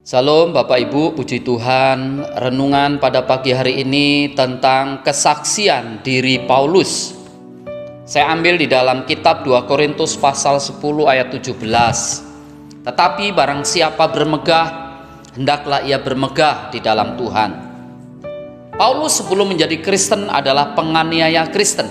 Salam Bapak Ibu, puji Tuhan. Renungan pada pagi hari ini tentang kesaksian diri Paulus. Saya ambil di dalam kitab 2 Korintus pasal 10 ayat 17. Tetapi barang siapa bermegah, hendaklah ia bermegah di dalam Tuhan. Paulus sebelum menjadi Kristen adalah penganiaya Kristen.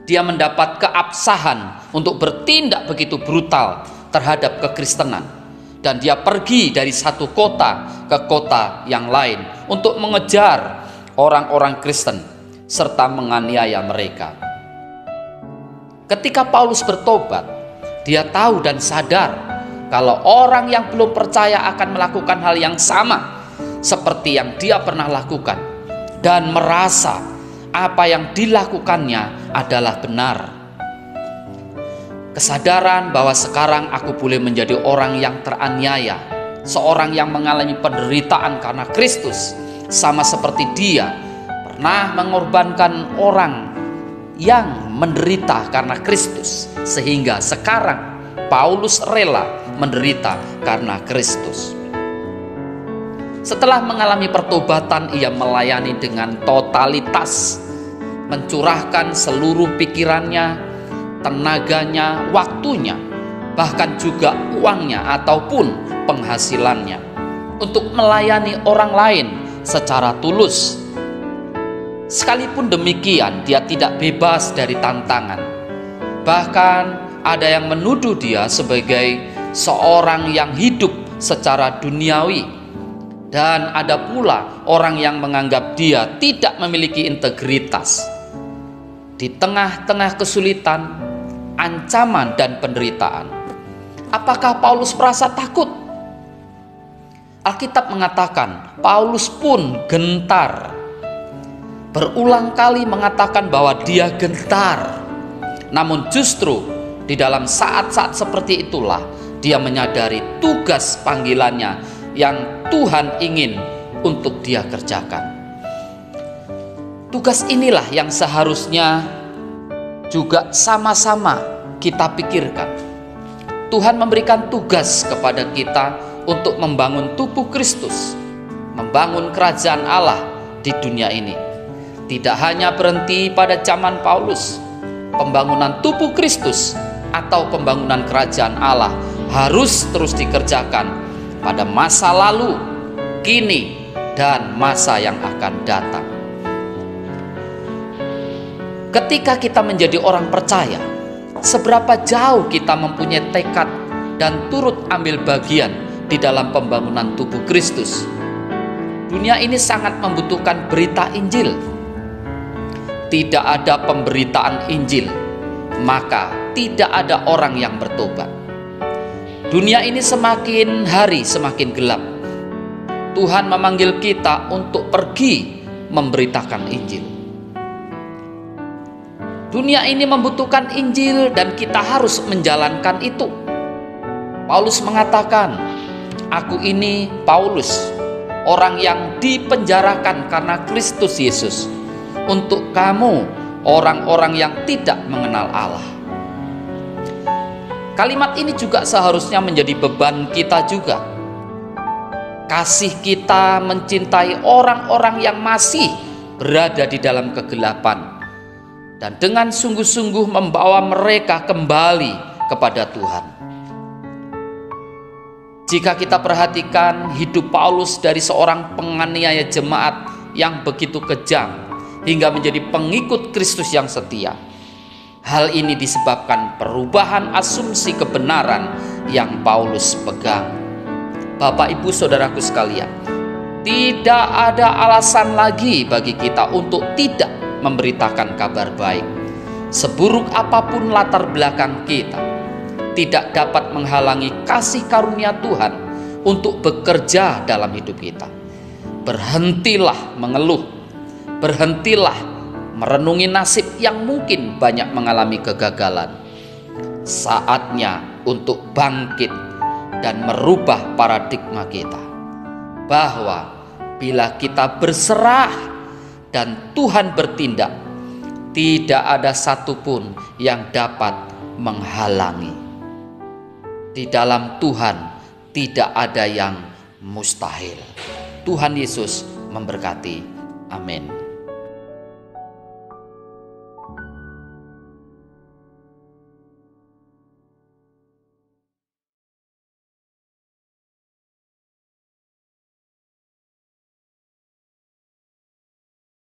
Dia mendapat keabsahan untuk bertindak begitu brutal terhadap kekristenan. Dan dia pergi dari satu kota ke kota yang lain untuk mengejar orang-orang Kristen serta menganiaya mereka. Ketika Paulus bertobat, dia tahu dan sadar kalau orang yang belum percaya akan melakukan hal yang sama seperti yang dia pernah lakukan, dan merasa apa yang dilakukannya adalah benar. Kesadaran bahwa sekarang aku boleh menjadi orang yang teraniaya, seorang yang mengalami penderitaan karena Kristus, sama seperti dia pernah mengorbankan orang yang menderita karena Kristus, sehingga sekarang Paulus rela menderita karena Kristus. Setelah mengalami pertobatan, ia melayani dengan totalitas, mencurahkan seluruh pikirannya, tenaganya, waktunya, bahkan juga uangnya ataupun penghasilannya untuk melayani orang lain secara tulus. Sekalipun demikian, dia tidak bebas dari tantangan. Bahkan ada yang menuduh dia sebagai seorang yang hidup secara duniawi, dan ada pula orang yang menganggap dia tidak memiliki integritas. Di tengah-tengah kesulitan, ancaman dan penderitaan, apakah Paulus merasa takut? Alkitab mengatakan Paulus pun gentar. Berulang kali mengatakan bahwa dia gentar. Namun justru di dalam saat-saat seperti itulah dia menyadari tugas panggilannya yang Tuhan ingin untuk dia kerjakan. Tugas inilah yang seharusnya juga sama-sama kita pikirkan. Tuhan memberikan tugas kepada kita untuk membangun tubuh Kristus, membangun kerajaan Allah di dunia ini. Tidak hanya berhenti pada zaman Paulus. Pembangunan tubuh Kristus atau pembangunan kerajaan Allah harus terus dikerjakan pada masa lalu, kini, dan masa yang akan datang. Ketika kita menjadi orang percaya, seberapa jauh kita mempunyai tekad dan turut ambil bagian di dalam pembangunan tubuh Kristus. Dunia ini sangat membutuhkan berita Injil. Tidak ada pemberitaan Injil, maka tidak ada orang yang bertobat. Dunia ini semakin hari semakin gelap. Tuhan memanggil kita untuk pergi memberitakan Injil. Dunia ini membutuhkan Injil dan kita harus menjalankan itu. Paulus mengatakan, aku ini Paulus, orang yang dipenjarakan karena Kristus Yesus, untuk kamu orang-orang yang tidak mengenal Allah. Kalimat ini juga seharusnya menjadi beban kita juga. Kasih kita mencintai orang-orang yang masih berada di dalam kegelapan, dan dengan sungguh-sungguh membawa mereka kembali kepada Tuhan. Jika kita perhatikan hidup Paulus dari seorang penganiaya jemaat yang begitu kejam hingga menjadi pengikut Kristus yang setia, hal ini disebabkan perubahan asumsi kebenaran yang Paulus pegang. Bapak, Ibu, Saudaraku sekalian, tidak ada alasan lagi bagi kita untuk tidak memberitakan kabar baik. Seburuk apapun latar belakang kita, tidak dapat menghalangi kasih karunia Tuhan untuk bekerja dalam hidup kita. Berhentilah mengeluh, berhentilah merenungi nasib yang mungkin banyak mengalami kegagalan. Saatnya untuk bangkit dan merubah paradigma kita, bahwa bila kita berserah dan Tuhan bertindak, tidak ada satupun yang dapat menghalangi. Di dalam Tuhan tidak ada yang mustahil. Tuhan Yesus memberkati. Amin.